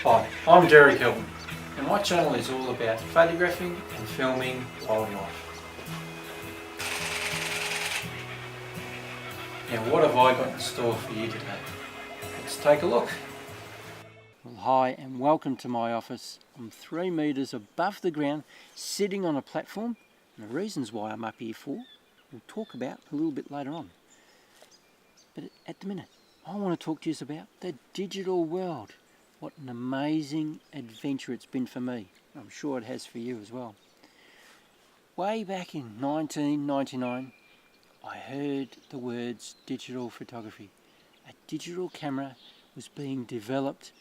Hi, I'm Derek Hilton, and my channel is all about photographing and filming wildlife. Now, what have I got in store for you today? Let's take a look. Well, hi and welcome to my office. I'm 3 metres above the ground, sitting on a platform, and the reasons why I'm up here for, we'll talk about a little bit later on. But at the minute, I want to talk to you about the digital world. What an amazing adventure it's been for me. I'm sure it has for you as well. Way back in 1999, I heard the words digital photography. A digital camera was being developed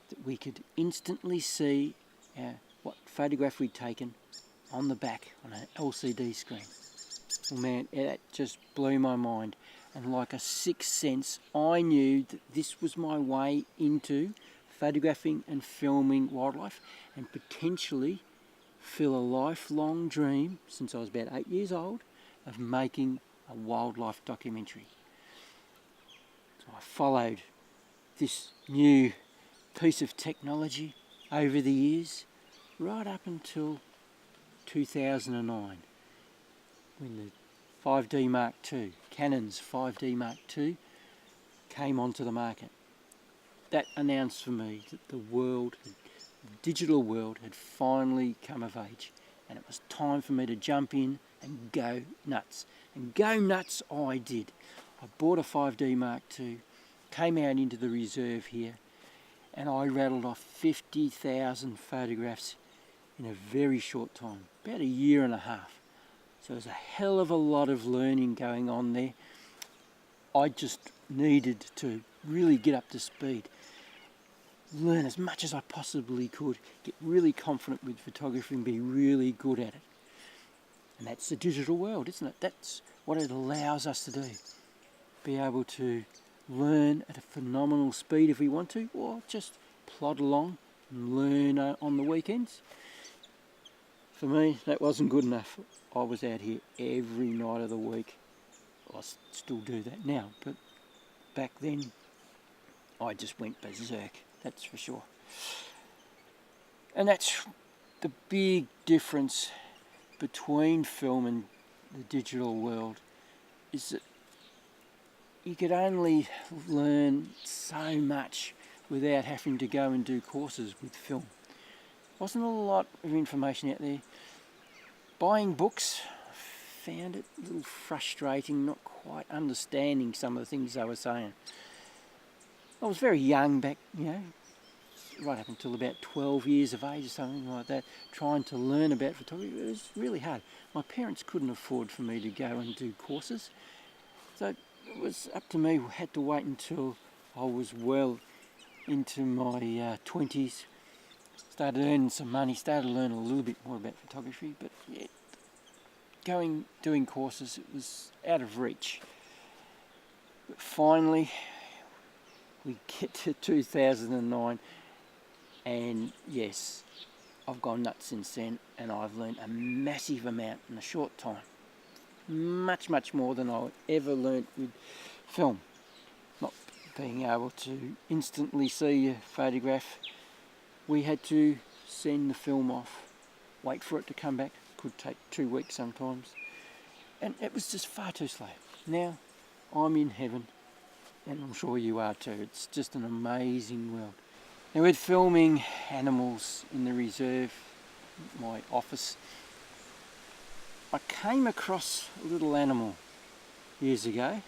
that we could instantly see what photograph we'd taken on the back on an LCD screen. Well man, that just blew my mind, and like a sixth sense I knew that this was my way into photographing and filming wildlife, and potentially fill a lifelong dream since I was about 8 years old of making a wildlife documentary. So I followed this new piece of technology over the years, right up until 2009, when the 5D Mark II, Canon's 5D Mark II, came onto the market. That announced for me that the digital world had finally come of age, and it was time for me to jump in and go nuts. And go nuts I did. I bought a 5D Mark II, came out into the reserve here, and I rattled off 50,000 photographs in a very short time, about a year and a half. So there's a hell of a lot of learning going on there. I just needed to really get up to speed, learn as much as I possibly could, get really confident with photography and be really good at it. And that's the digital world, isn't it? That's what it allows us to do. Be able to learn at a phenomenal speed if we want to, or just plod along and learn on the weekends. For me, that wasn't good enough. I was out here every night of the week. I still do that now, but back then I just went berserk, that's for sure. And that's the big difference between film and the digital world, is that you could only learn so much without having to go and do courses with film. Wasn't a lot of information out there. Buying books, I found it a little frustrating, not quite understanding some of the things they were saying. I was very young back, right up until about 12 years of age or something like that, trying to learn about photography. It was really hard. My parents couldn't afford for me to go and do courses, so it was up to me. We had to wait until I was well into my 20s, started earning some money, started learning a little bit more about photography, but yeah, doing courses, it was out of reach. But finally, we get to 2009, and yes, I've gone nuts since then, and I've learned a massive amount in a short time. Much, much more than I ever learnt with film. Not being able to instantly see a photograph. We had to send the film off, wait for it to come back. Could take 2 weeks sometimes. And it was just far too slow. Now I'm in heaven, and I'm sure you are too. It's just an amazing world. Now, with filming animals in the reserve, my office, I came across a little animal years ago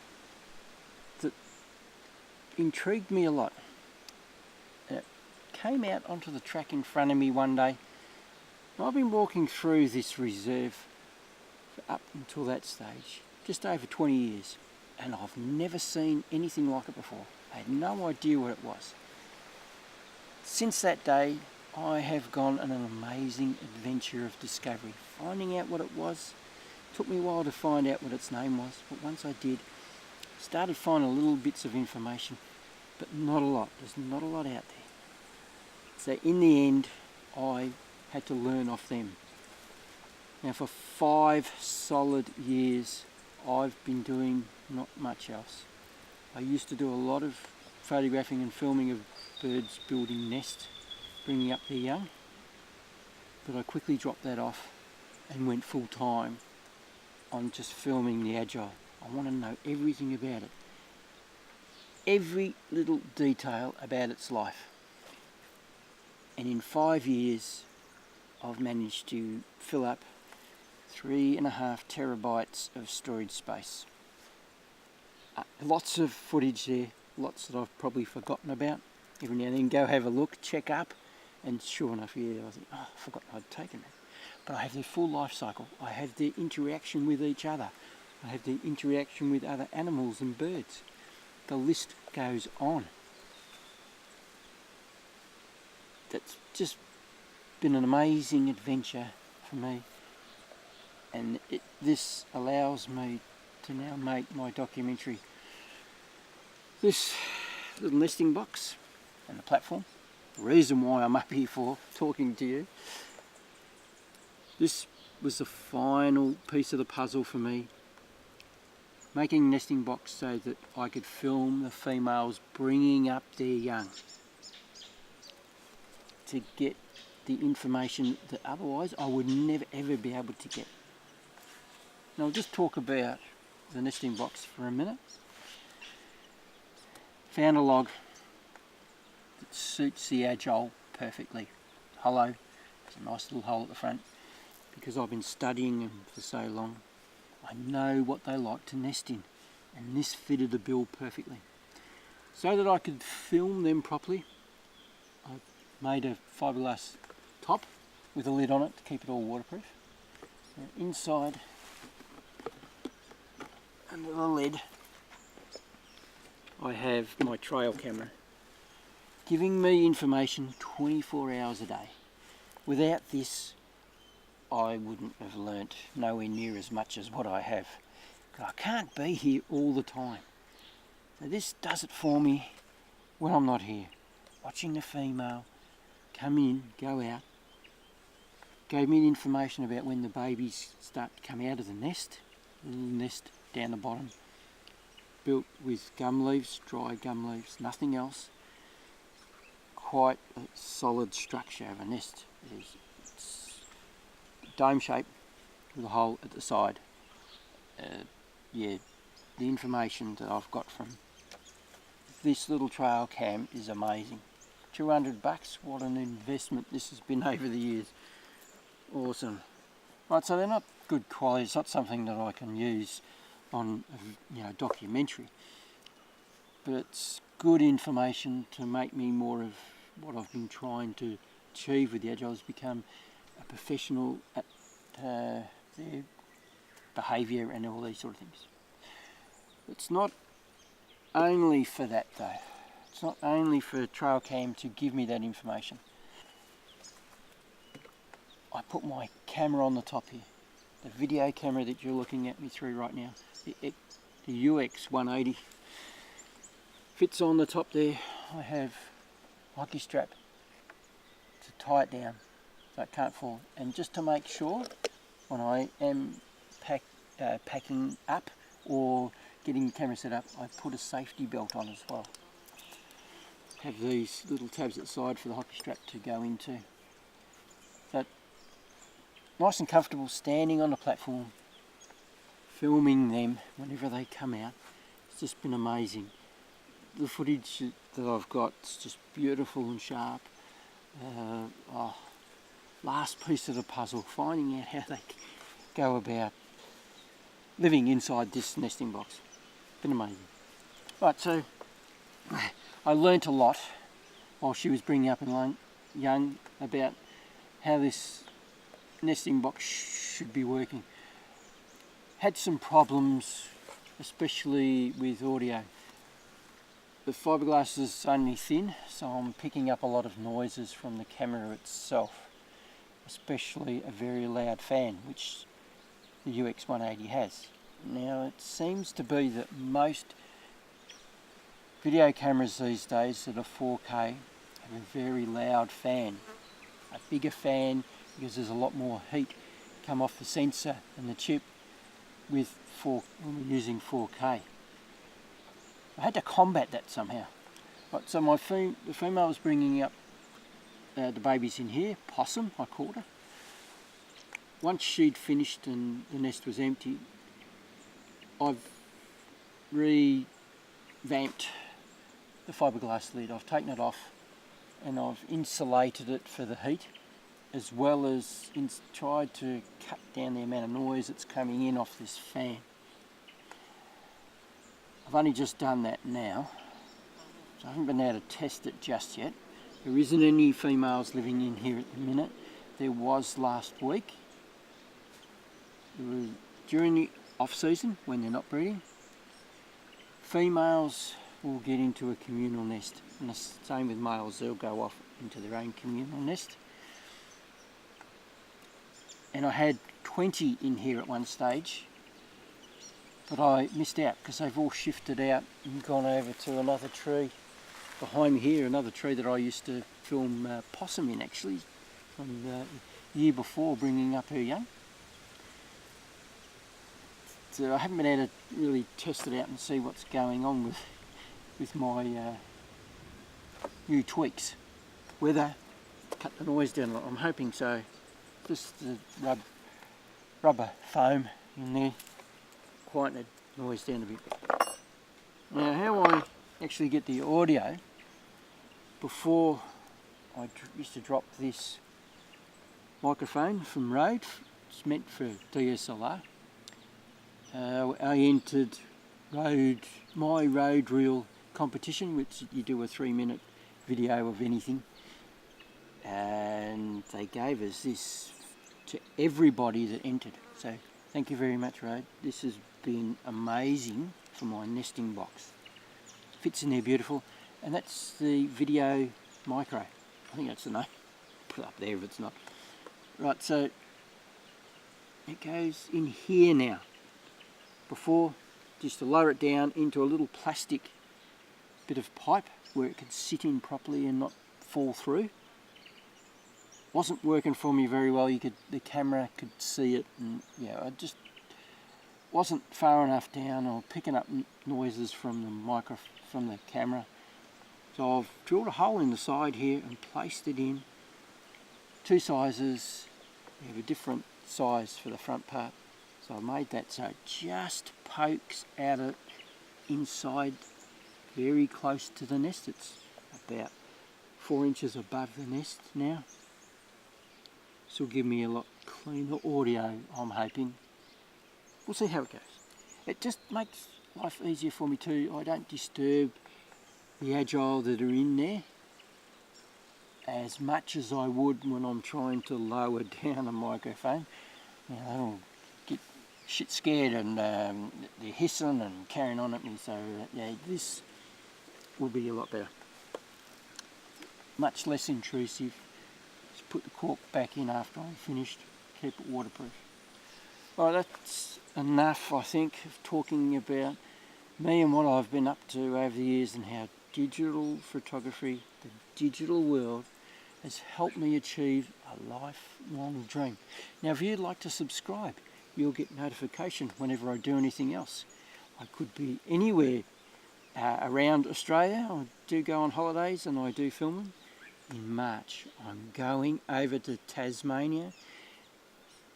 that intrigued me a lot. And it came out onto the track in front of me one day. I've been walking through this reserve for up until that stage, just over 20 years, and I've never seen anything like it before. I had no idea what it was. Since that day, I have gone on an amazing adventure of discovery, finding out what it was. It took me a while to find out what its name was, but once I did, started finding little bits of information, but not a lot. There's not a lot out there. So in the end, I had to learn off them. Now, for 5 solid years, I've been doing not much else. I used to do a lot of photographing and filming of birds building nests, bringing up their young, but I quickly dropped that off and went full time on just filming the Agile. I want to know everything about it, every little detail about its life. And in 5 years I've managed to fill up 3.5 terabytes of storage space. Lots of footage there, lots that I've probably forgotten about. Every now and then go have a look, check up, and sure enough, yeah, I think, oh, I forgot I'd taken that. But I have their full life cycle. I have their interaction with each other. I have their interaction with other animals and birds. The list goes on. That's just been an amazing adventure for me. And this allows me to now make my documentary. This little nesting box and the platform, the reason why I'm up here for talking to you. This was the final piece of the puzzle for me. Making a nesting box so that I could film the females bringing up their young, to get the information that otherwise I would never ever be able to get. Now I'll just talk about the nesting box for a minute. Found a log that suits the Agile perfectly. Hollow, there's a nice little hole at the front. Because I've been studying them for so long, I know what they like to nest in, and this fitted the bill perfectly. So that I could film them properly, I made a fiberglass top with a lid on it to keep it all waterproof. Now inside, under the lid, I have my trail camera giving me information 24 hours a day. Without this, I wouldn't have learnt nowhere near as much as what I have. I can't be here all the time. So this does it for me when I'm not here. Watching the female come in, go out, gave me the information about when the babies start to come out of the nest. The little nest down the bottom, built with gum leaves, dry gum leaves, nothing else. Quite a solid structure of a nest. It's dome shape with a hole at the side. Yeah, the information that I've got from this little trail cam is amazing. $200, what an investment this has been over the years. Awesome. Right, so they're not good quality. It's not something that I can use on a documentary, but it's good information to make me more of what I've been trying to achieve with the Agile, is become a professional at their behaviour and all these sort of things. It's not only for that though. It's not only for trail cam to give me that information. I put my camera on the top here, the video camera that you're looking at me through right now, the UX 180. Fits on the top there. I have a hockey strap to tie it down so it can't fall, and just to make sure when I am packing up or getting the camera set up, I put a safety belt on as well. Have these little tabs at the side for the hockey strap to go into. But nice and comfortable standing on the platform, filming them whenever they come out. It's just been amazing. The footage that I've got is just beautiful and sharp. Last piece of the puzzle, finding out how they go about living inside this nesting box. Been amazing. Right, so I learnt a lot while she was bringing up young about how this nesting box should be working. Had some problems, especially with audio. The fiberglass is only thin, so I'm picking up a lot of noises from the camera itself, especially a very loud fan, which the UX 180 has. Now it seems to be that most video cameras these days that are 4K have a very loud fan, a bigger fan, because there's a lot more heat come off the sensor and the chip when we're using 4K. I had to combat that somehow. Right, so the female was bringing up the babies in here, Possum I called her. Once she'd finished and the nest was empty, I've revamped the fiberglass lid. I've taken it off and I've insulated it for the heat, as well as tried to cut down the amount of noise that's coming in off this fan. I've only just done that now, so I haven't been able to test it just yet. There isn't any females living in here at the minute. There was last week. During the off season, when they're not breeding, females will get into a communal nest, and the same with males, they'll go off into their own communal nest. And I had 20 in here at one stage, but I missed out because they've all shifted out and gone over to another tree behind me here, another tree that I used to film possum in, actually, from the year before, bringing up her young. So I haven't been able to really test it out and see what's going on with my new tweaks. Whether cut the noise down, I'm hoping so. Just the rubber foam in there, quieten the noise down a bit. Now how I actually get the audio, before I used to drop this microphone from Rode, it's meant for DSLR. I entered my Rode Reel competition, which you do a 3-minute video of anything, and they gave us this to everybody that entered. So thank you very much, Rode. This has been amazing for my nesting box. Fits in there beautiful, and that's the Video Micro. I think that's the name. Put it up there if it's not. Right, so it goes in here now. Before, just to lower it down into a little plastic bit of pipe where it could sit in properly and not fall through. Wasn't working for me very well. The camera could see it, and yeah, I just wasn't far enough down or picking up noises from the camera. So I've drilled a hole in the side here and placed it in. 2 sizes. We have a different size for the front part. So I made that so it just pokes out of inside, very close to the nest. It's about 4 inches above the nest now. This will give me a lot cleaner audio, I'm hoping. We'll see how it goes. It just makes life easier for me too. I don't disturb the agile that are in there as much as I would when I'm trying to lower down a microphone. You know, they'll get shit scared and they're hissing and carrying on at me, so yeah, this will be a lot better. Much less intrusive. Just put the cork back in after I'm finished, keep it waterproof. Alright, that's enough, I think, of talking about me and what I've been up to over the years and how digital photography, the digital world, has helped me achieve a lifelong dream. Now if you'd like to subscribe, you'll get notification whenever I do anything else. I could be anywhere around Australia. I do go on holidays and I do filming. In March I'm going over to Tasmania,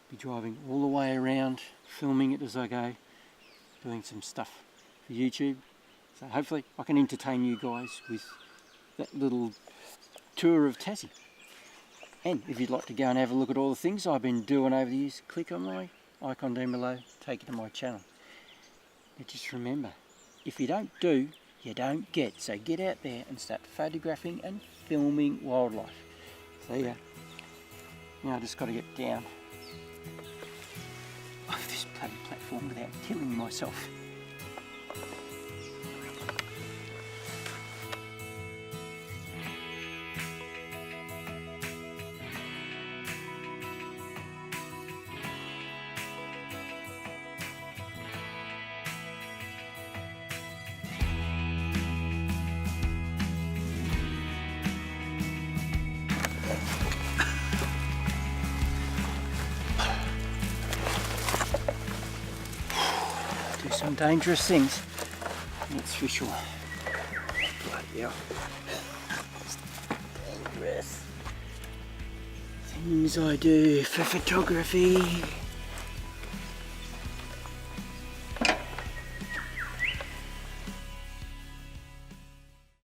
be driving all the way around, filming it as I go, doing some stuff for YouTube. So hopefully I can entertain you guys with that little tour of Tassie. And if you'd like to go and have a look at all the things I've been doing over the years, click on my icon down below, take you to my channel. But just remember, if you don't do, you don't get. So get out there and start photographing and filming wildlife. So yeah, now I just got to get down off this bloody platform without killing myself. Some dangerous things, that's for sure. Bloody hell. Dangerous. things I do for photography.